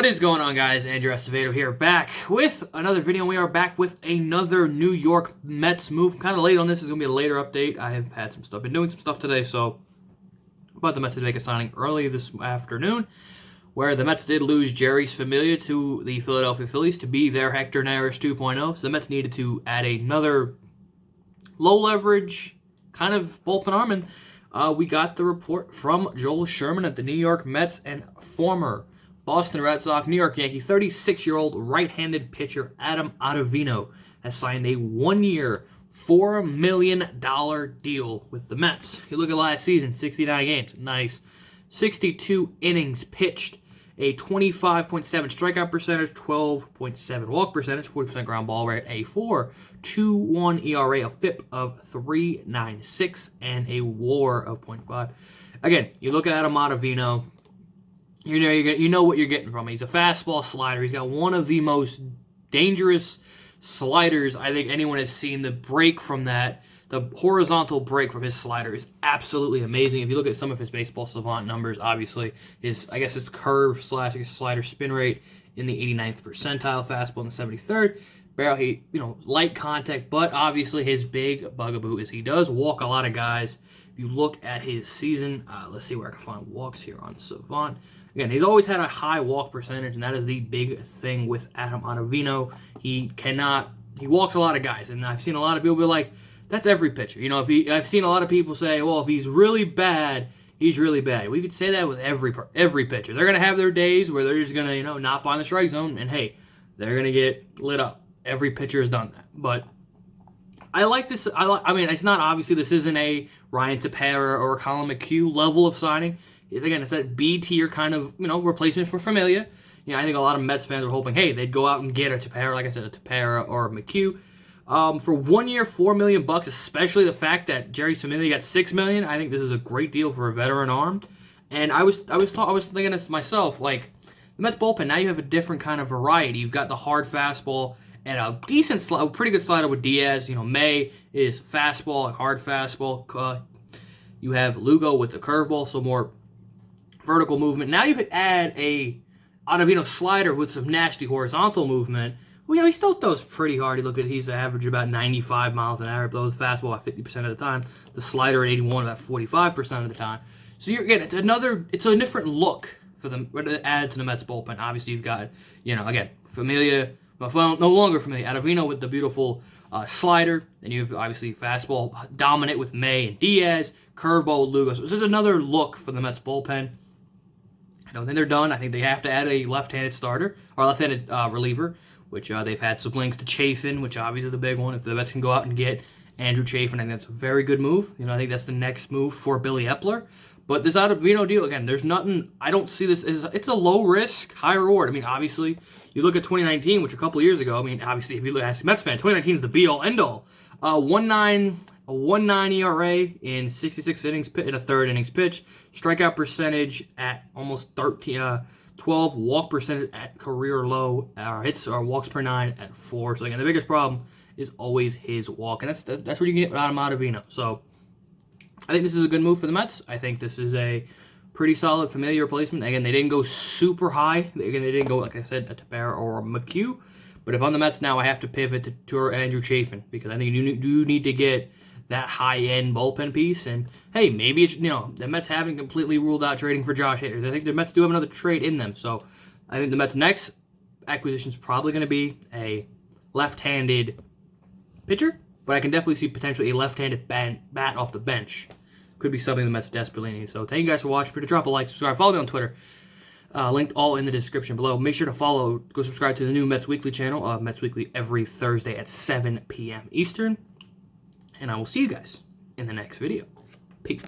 is going on, guys? Andrew Acevedo here, back with another video. We are back with another New York Mets move. I'm kind of late on this. It's going to be a later update. I have had some stuff, been doing some stuff today, but the Mets did make a signing early this afternoon, where the Mets did lose Jeurys Familia to the Philadelphia Phillies to be their Hector Neris 2.0. So the Mets needed to add another low-leverage kind of bullpen arm, and we got the report from Joel Sherman at the New York Mets and former Boston Red Sox, New York Yankee, 36-year-old right-handed pitcher Adam Ottavino has signed a one-year, $4 million deal with the Mets. You look at last season, 69 games, nice. 62 innings pitched, a 25.7 strikeout percentage, 12.7 walk percentage, 40% ground ball rate, a 4.21 ERA, a FIP of 3.96, and a WAR of 0.5. Again, you look at Adam Ottavino, you know what you're getting from him. He's a fastball slider. He's got one of the most dangerous sliders I think anyone has seen. The break from that, the horizontal break from his slider is absolutely amazing. If you look at some of his baseball savant numbers, obviously his curve / slider spin rate in the 89th percentile, fastball in the 73rd. Barrel heat, light contact, but obviously his big bugaboo is he does walk a lot of guys. If you look at his season, let's see where I can find walks here on Savant. Again, he's always had a high walk percentage, and that is the big thing with Adam Ottavino. He walks a lot of guys, and I've seen a lot of people be like, that's every pitcher. I've seen a lot of people say, well, if he's really bad, he's really bad. We could say that with every pitcher. They're going to have their days where they're just going to, not find the strike zone, and hey, they're going to get lit up. Every pitcher has done that. But I like this. It's not obviously, this isn't a Ryan Tepera or a Colin McHugh level of signing. It's that B tier kind of, replacement for Familia. I think a lot of Mets fans are hoping, hey, they'd go out and get a Tepera, like I said, a Tepera or a McHugh. For 1 year, $4 million, especially the fact that Jeurys Familia got $6 million. I think this is a great deal for a veteran arm. And I was thinking to myself, like, the Mets bullpen, now you have a different kind of variety. You've got the hard fastball and a pretty good slider with Diaz. May is fastball, hard fastball. You have Lugo with the curveball, so more vertical movement. Now you could add a Ottavino slider with some nasty horizontal movement. Well, he still throws pretty hard. You look at he's average about 95 miles an hour, blows fastball at 50% of the time. The slider at 81 about 45% of the time. So you're getting it's a different look for them to add to the Mets bullpen. Obviously you've got, again, Familia, well, no longer Familia, Ottavino with the beautiful slider. Then you have obviously fastball dominant with May and Diaz, curveball with Lugo. So this is another look for the Mets bullpen. I don't think they're done. I think they have to add a left-handed starter or left-handed reliever, which they've had some links to Chafin, which obviously is the big one. If the Mets can go out and get Andrew Chafin, I think that's a very good move. I think that's the next move for Billy Epler. But this Ottavino deal, again, there's nothing. I don't see this as it's a low risk, high reward. Obviously, you look at 2019, which a couple years ago. Obviously, if you look at Mets fan, 2019 is the be-all, end-all. 1.9 ERA in 66 innings in a third innings pitch. Strikeout percentage at almost 12. Walk percentage at career low. Hits or walks per 9 at 4. So again, the biggest problem is always his walk, and that's what you can get out of Ottavino. So I think this is a good move for the Mets. I think this is a pretty solid Familia replacement. Again, they didn't go super high. Again, they didn't go, like I said, a Tepera or a McHugh. But if I'm the Mets now, I have to pivot to Andrew Chafin, because I think you do need to get that high-end bullpen piece. And, hey, maybe it's, the Mets haven't completely ruled out trading for Josh Hader. I think the Mets do have another trade in them. So I think the Mets' next acquisition is probably going to be a left-handed pitcher, but I can definitely see potentially a left-handed bat off the bench. Could be something the Mets desperately need. So thank you guys for watching. Be sure to drop a like, subscribe, follow me on Twitter. Linked all in the description below. Make sure to go subscribe to the new Mets Weekly channel. Mets Weekly every Thursday at 7 p.m. Eastern. And I will see you guys in the next video. Peace.